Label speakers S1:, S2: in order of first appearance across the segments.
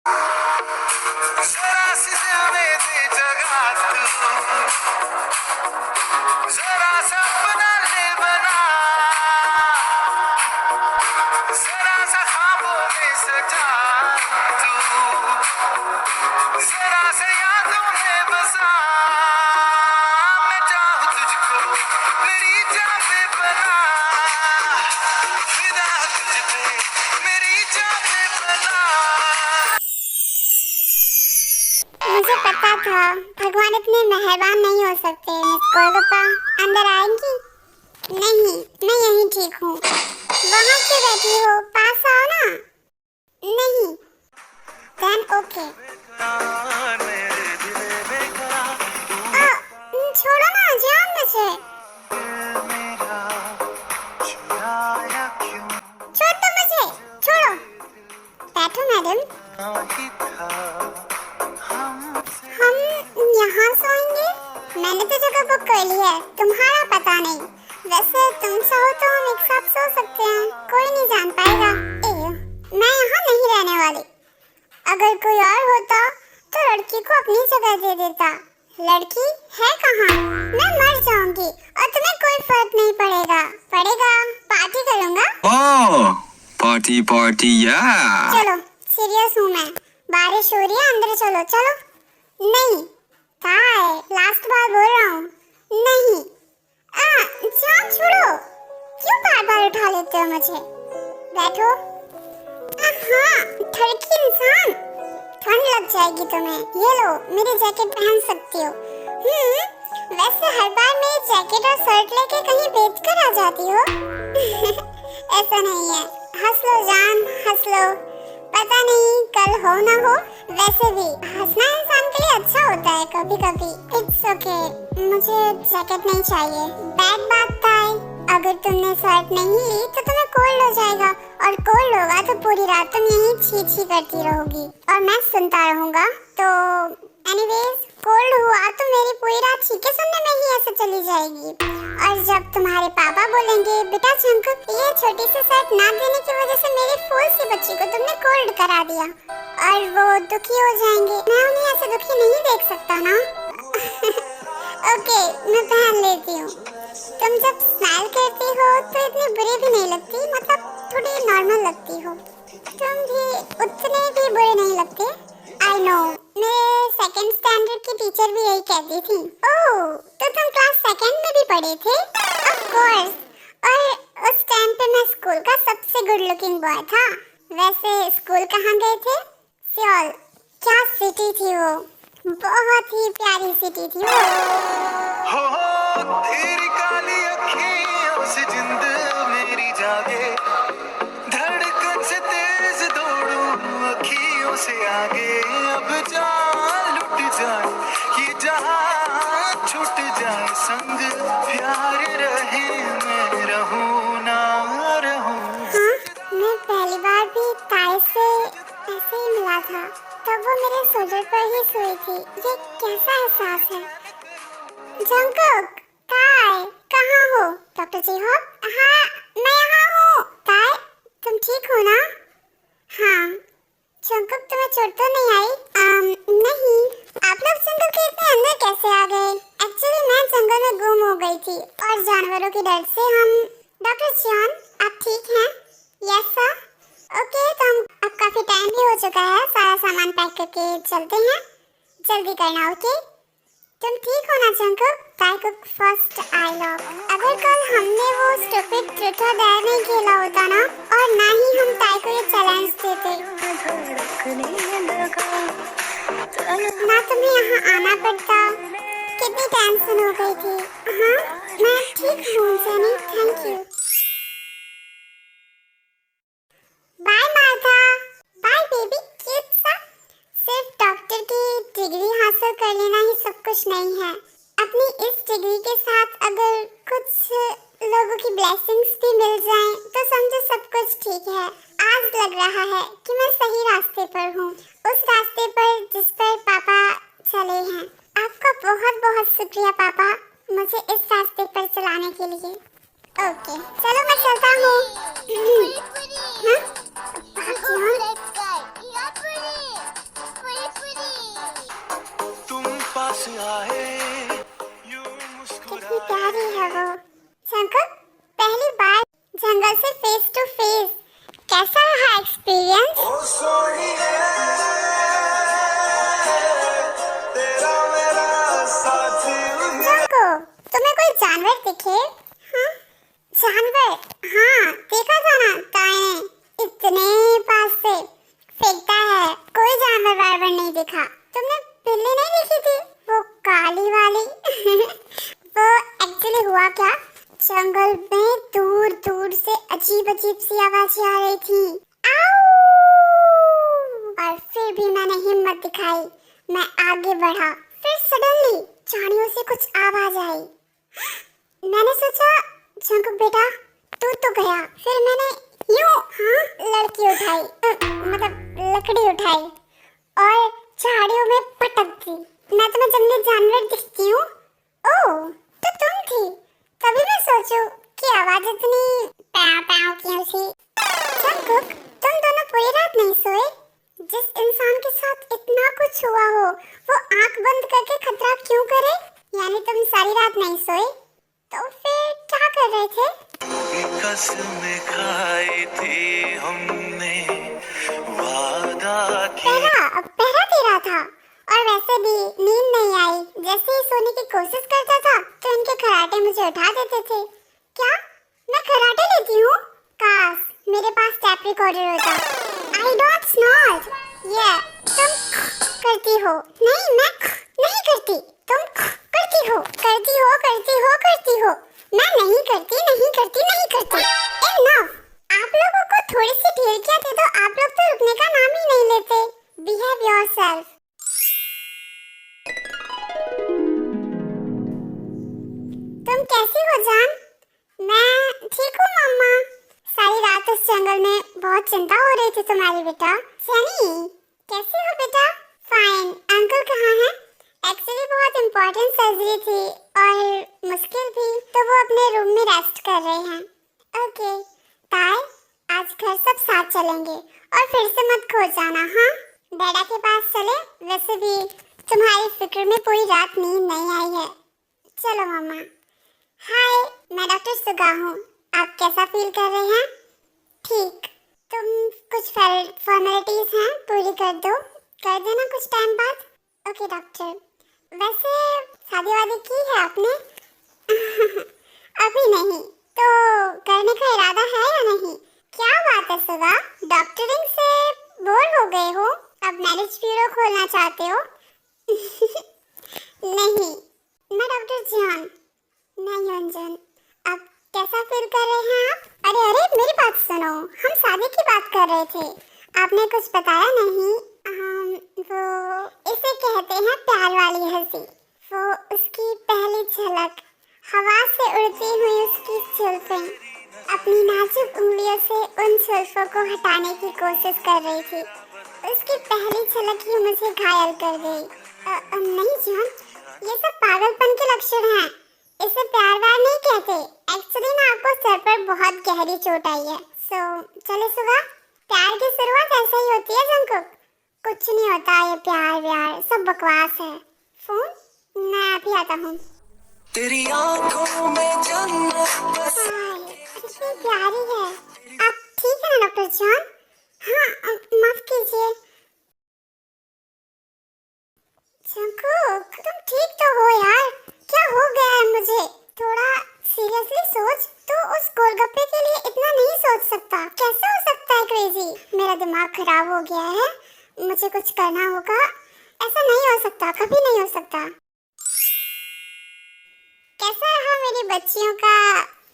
S1: जरा सी हमें दे जगह तू, जरा सा अपना ले बना, जरा सा ख्वाबों में सजा तू, जरा सा यादों में बसा। मैं चाहूं तुझको मेरी जान पे बना, फिदा हूं तुझ पे मेरी जान पे बना।
S2: मुझे पता था भगवान इतने मेहरबान नहीं हो सकते। मिस गोलगप्पा अंदर आएंगी? नहीं, मैं यहीं ठीक हूँ। वहाँ क्यों बैठी हो? पास आओ ना। नहीं, देन ओके। छोड़ो ना, जान मुझे। छोड़ दो मुझे, छोड़ो। बैठो मैडम। हम यहाँ सोएंगे? मैंने तो जगह बुक कर ली है, तुम्हारा पता नहीं। वैसे तुम चाहो तो हम एक साथ सो सकते हैं, कोई नहीं जान पाएगा। मैं यहाँ नहीं रहने वाली। अगर कोई और होता तो लड़की को अपनी जगह दे देता। लड़की है कहाँ? मैं मर जाऊंगी और तुम्हें कोई फर्क नहीं पड़ेगा। पार्टी करूँगा।
S3: ओह, पार्टी पार्टी या।
S2: चलो, सीरियस हूँ मैं। बारिश हो रही है, अंदर चलो। चलो। नहीं, काय, लास्ट बार बोल रहा हूँ। नहीं, जान छोड़ो। क्यों बार बार उठा लेते हो मुझे? बैठो। हाँ, ठरकी इंसान, ठंड लग जाएगी तुम्हें। ये लो, मेरी जैकेट पहन सकती हो। वैसे हर बार मेरी जैकेट और शर्ट लेके कहीं बेच कर आ जाती हो। ऐसा नहीं है, हंस लो जान, हंस लो। पता नहीं कल हो ना हो, वैसे भी हंसना इंसान के लिए अच्छा होता है कभी कभी। इट्स ओके, मुझे जैकेट नहीं चाहिए। बैड बात था, अगर तुमने शर्ट नहीं ली तो तुम्हें कोल्ड हो जाएगा, और कोल्ड होगा तो पूरी रात तुम यहीं छी छी करती रहोगी और मैं सुनता रहूंगा। तो एनीवेज, कोल्ड हुआ तो मेरी पूरी रात छींके सुनने में ही ऐसे चली जाएगी। और जब तुम्हारे पापा बोलेंगे बेटा चंकुक, ये छोटी सी शर्ट ना देने की वजह से मेरी फूल सी बच्ची को तुमने कोल्ड करा दिया, और वो दुखी हो जाएंगे। मैं उन्हें ऐसे दुखी नहीं देख सकता ना। ओके, मैं पहन लेती हूँ। तुम जब स्माइल करती हो तो इतनी बुरी भी नहीं लगती, मतलब थोड़ी नॉर्मल लगती हो। तुम भी उतने भी बुरे नहीं लगते। आई नो, मेरे सेकंड स्टैंडर्ड की टीचर भी यही कहती थी। ओह, तो तुम क्लास सेकंड में भी पढ़े थे? Of course. और उस टाइम पे मैं स्कूल का सबसे गुड लुकिंग बॉय था। वैसे स्कूल कहाँ गए थे? सियोल। क्या सिटी थी वो, बहुत ही प्यारी सिटी थी वो।
S1: हो तेरी काली अखियों से जिंद मेरी जागे, धड़कन से तेज दौड़ूं अखियों से आगे। अब जान लुट जाए ये जहां, छूट जाए संग प्यार रहे, मैं रहूं ना रहूं।
S2: हाँ, मैं पहली बार भी ताई से ऐसे ही मिला था, तब वो मेरे शोल्डर पर ही सोई थी। ये कैसा एहसास है? जंकुक, ताई, कहाँ हो? डॉक्टर जी हो? हाँ, मैं यहाँ हूँ। ताई, तुम ठीक हो ना? हाँ। जंकुक, तुम्हें चोट तो नहीं आई? नहीं। आप लोग जंगल के इतने अंदर कैसे आ गए? एक्चुअली मैं जंगल में गुम हो गई थी और जानवरों के डर से हम। डॉक्टर जियान, आप ठीक हैं? Yes sir. ओके, तो अब काफी टाइम भी हो चुका है, सारा सामान पैक करके चलते हैं। जल्दी करना, ओके? तुम ठीक हो ना Jungkook? Taekook first I love. अगर कल हमने वो स्टूपिड ट्रूथ और डेयर नहीं खेला होता ना, और ना ही हम ताई को ये चैलेंज देते, ना तुम्हें यहाँ आना पड़ता। कितनी टेंशन हो गई थी। हाँ, मैं ठीक हूँ Jenny, thank you. Bye Martha. Bye baby cute सा। सिर्फ डॉक्टर की डिग्री हासिल कर लेना ही सब कुछ नहीं है। अपनी इस डिग्री के साथ अगर कुछ लोगों की ब्लेसिंग्स भी मिल जाएं, तो समझो सब कुछ ठीक है। आज लग रहा है कि मैं सही रास्ते पर हूँ, उस रास्ते पर जिस पर पापा चले हैं। आपका बहुत बहुत शुक्रिया पापा, मुझे इस रास्ते पर चलाने के लिए। ओके, चलो मैं चलता हूँ। हाँ? कैसा रहा एक्सपीरियंस?
S1: ओ सोनिए तेरा मेरा साथी
S2: जंको, तुम्हें कोई जानवर दिखे? हाँ, जानवर? हाँ, देखा था ना ताए ने इतने पास से फेंकता है, कोई जानवर वारवर नहीं दिखा। तुमने बिल्ली नहीं देखी थी, वो काली वाली? वो एक्चुअली हुआ क्या, जंगल में दूर दूर से अजीब अजीब सी आवाजें आ रही थी। आऊ! और फिर भी मैंने हिम्मत दिखाई, मैं आगे बढ़ा। फिर सडनली झाड़ियों से कुछ आवाज आई। मैंने सोचा जंक बेटा तू तो गया। फिर मैंने यूं लड़की उठाई, मतलब लकड़ी उठाई और झाड़ियों में पटक दी। मैं तुम्हें जंगली जानवर दिखती हूँ? ओह तो तुम थी। तभी मैं सोचूं कि आवाज इतनी पैं पैं क्यों सी। जंकुक, तुम दोनों पूरी रात नहीं सोए? जिस इंसान के साथ इतना कुछ हुआ हो वो आंख बंद करके खतरा क्यों करे? यानी तुम सारी रात नहीं सोए? तो फिर क्या कर रहे थे?
S1: कसमें खाई थी हमने वादा
S2: पहरा तेरा था। और वैसे भी नींद नहीं आई। जैसे ही सोने की कोशिश करता था तो इनके खराटे मुझे उठा देते थे। क्या मैं खराटे लेती हूँ? काश मेरे पास टैप रिकॉर्डर होता। I don't snout. ये तुम करती हो। नहीं मैं नहीं करती, तुम करती हो करती हो करती हो करती हो। मैं नहीं करती नहीं करती नहीं करती। इनफ। आप लोगों को थोड़ी सी ढेलकियां दे दो, आप लोग तो रुकने का नाम ही नहीं लेते। Behave yourself. तुम कैसी हो जान? मैं ठीक हूँ मम्मा। सारी रात उस जंगल में बहुत चिंता हो रही थी तुम्हारी बेटा। सनी कैसी हो बेटा? फाइन। अंकल कहाँ हैं? एक्चुअली बहुत इम्पोर्टेंट सर्जरी थी और मुश्किल भी, तो वो अपने रूम में रेस्ट कर रहे हैं। ओके ताई, आज घर सब साथ चलेंगे और फिर से मत खो जाना। हाँ डैडा के पास चले। वैसे भी तुम्हारी फिक्र में पूरी रात नींद नहीं आई है। चलो मम्मा। हाय मैं डॉक्टर सुगा हूँ। आप कैसा फील कर रहे हैं? ठीक। तुम कुछ फॉर्मेलिटीज हैं पूरी कर दो, कर देना कुछ टाइम बाद। Okay doctor. वैसे शादी वादी की है आपने? अभी नहीं। तो करने का इरादा है या नहीं? क्या बात है सुगा, डॉक्टरिंग से बोर हो गए हो, अब मैरिज ब्यूरो खोलना चाहते हो? नहीं मैं डॉक्टर जियान, नहीं रंजन। अब कैसा फील कर रहे हैं आप? अरे अरे मेरी बात सुनो, हम शादी की बात कर रहे थे, आपने कुछ बताया नहीं। वो इसे कहते हैं प्यार वाली हंसी। वो उसकी पहली झलक, हवा से उड़ती हुई उसकी जुल्फें अपनी नाजुक उंगलियों से उन जुल्फों को हटाने की कोशिश कर रही थी। उसकी पहली झलक ही मुझे घायल कर गई। नहीं जान, ये सब पागलपन के लक्षण हैं। इसे प्यार व्यार नहीं कहते। एक्चुअली ना आपको सर पर बहुत गहरी चोट आई है। सो चले सुगा, प्यार की शुरुआत ऐसे ही होती है जंकुक। कुछ नहीं होता ये प्यार व्यार, सब बकवास है। फोन मैं अभी आता हूँ।
S1: तेरी आंखों में जन्नत बस।
S2: कितनी प्यारी है। आप ठीक है ना डॉक्टर जॉन? हाँ माफ कीजिए। जंकुक तुम ठीक तो हो यार? क्या हो गया है मुझे? थोड़ा सीरियसली सोच। तो उस गोलगप्पे के लिए इतना नहीं सोच सकता। कैसे हो सकता है क्रेजी? मेरा दिमाग खराब हो गया है, मुझे कुछ करना होगा। ऐसा नहीं हो सकता, कभी नहीं हो सकता। कैसा रहा मेरी बच्चियों का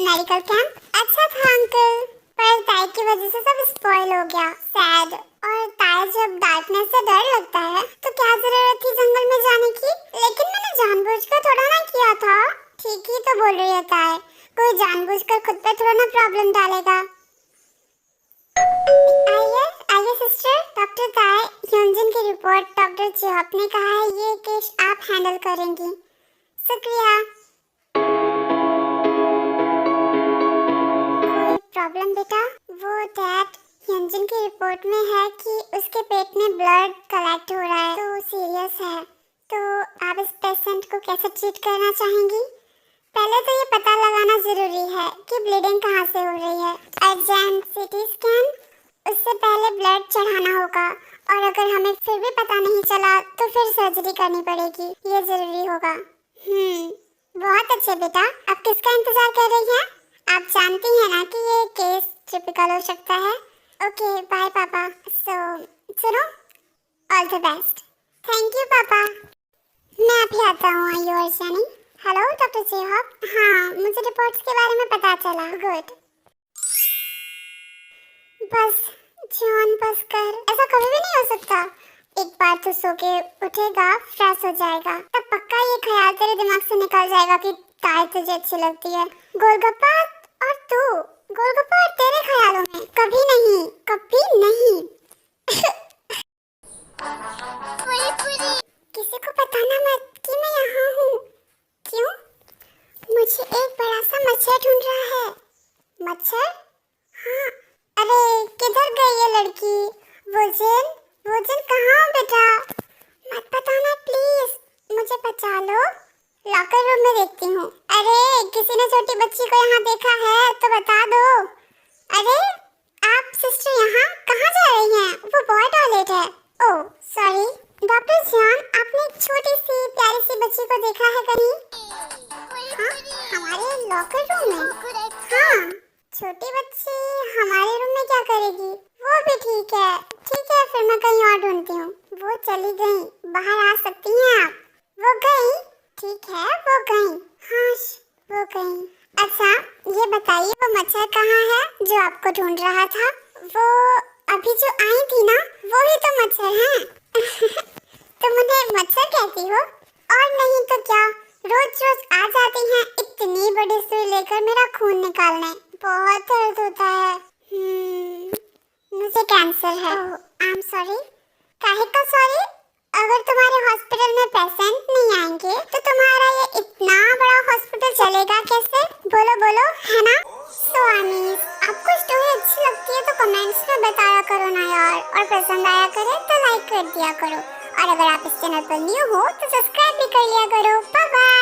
S2: मेडिकल कैंप? अच्छा था अंकल, पर ताई की वजह से सब स्पॉइल हो गया। सैड। और ताई जब डार्कनेस से डर लगता है तो क्या जरूरत थी जंगल में जाने की? लेकिन मैंने जानबूझकर थोड़ा ना किया था। ठीक ही तो बोल रही है ताई, कोई जानबूझकर खुद पे थोड़ा ना प्रॉब्लम डालेगा। आइए सिस्टर। डॉक्टर ताई, ह्योंजिन की रिपोर्ट डॉक्टर जियोप ने कहा है ये केस आप हैंडल करेंगी। शुक्रिया। प्रॉब्लम बेटा? वो डैड ह्योंजिन की रिपोर्ट में है कि उसके पेट में ब्लड कलेक्ट हो रहा है, तो सीरियस है। तो आप इस पेशेंट को कैसे ट्रीट करना चाहेंगी? पहले तो ये पता लगाना जरूरी है कि ब्लीडिंग कहाँ से हो रही है। Urgent CT scan. ब्लड चढ़ाना होगा, और अगर हमें फिर भी पता नहीं चला तो फिर सर्जरी करनी पड़ेगी, ये जरूरी होगा। बहुत अच्छे बेटा, अब किसका इंतजार कर रही हैं? आप जानती हैं ना कि ये केस टिपिकल हो सकता है। ओके बाय पापा। सुनो, all the best. Thank you पापा। मैं अभी आता हूँ। Are you Arshni? Hello doctor चेहॉप। हाँ, मुझे रिपोर्ट्स के बारे में पता चला। गुड। बस जॉन, बस कर। ऐसा कभी भी नहीं हो सकता। एक बार तो सो के उठेगा, फ्रेश हो जाएगा, तब पक्का ये ख्याल तेरे दिमाग से निकल जाएगा कि ताई तुझे अच्छी लगती है। गोलगप्पा और तू, गोलगप्पा और तेरे ख्यालों में कभी नहीं, कभी नहीं। किसी को बताना मत कि मैं यहाँ हूँ। क्यों? मुझे एक बड़ा सा मच्छर ढूंढ रहा है। मच्छर? हाँ। अरे किधर गई ये लड़की? वोजन, वोजन कहाँ हो बेटा? मत बताना प्लीज, मुझे बचा लो। लॉकर रूम में देखती हूँ। अरे किसी ने छोटी बच्ची को यहाँ देखा है तो बता दो। अरे आप सिस्टर यहाँ कहाँ जा रही हैं? वो बॉय टॉयलेट है। Oh sorry. डॉक्टर जॉन, आपने एक छोटी सी प्यारी सी बच्ची को देखा है कहीं? हाँ, हमारे लॉकर रूम में। हाँ, छोटी बच्ची हमारे रूम में क्या करेगी? वो भी ठीक है, ठीक है, फिर मैं कहीं और ढूंढती हूँ। वो चली गई, बाहर आ सकती हैं आप? वो गई? ठीक है, वो गई। हाँ वो गई। अच्छा ये बताइए, वो मच्छर कहाँ है जो आपको ढूंढ रहा था? वो अभी जो आई थी ना, वो ही तो मच्छर हैं। तुम उन्हें मच्छर कहती हो? और नहीं तो क्या, रोज रोज आ जाती हैं इतनी बड़ी सुई लेकर मेरा खून निकालने। बहुत दर्द होता है। मुझे कैंसर है। I am sorry. काहे का सॉरी? अगर तुम्हारे हॉस्पिटल में पेशेंट नहीं आएंगे तो तुम्हारा ये इतना बड़ा हॉस्पिटल चलेगा कैसे? बोलो बोलो, है ना? सो अनीस, आपको स्टोरी अच्छी लगती है तो कमेंट्स में बताया करो ना यार, और पसंद आया करे तो लाइक कर दिया करो, और अगर आप इस चैनल पर न्यू हो तो सब्सक्राइब भी कर लिया करो। Bye bye.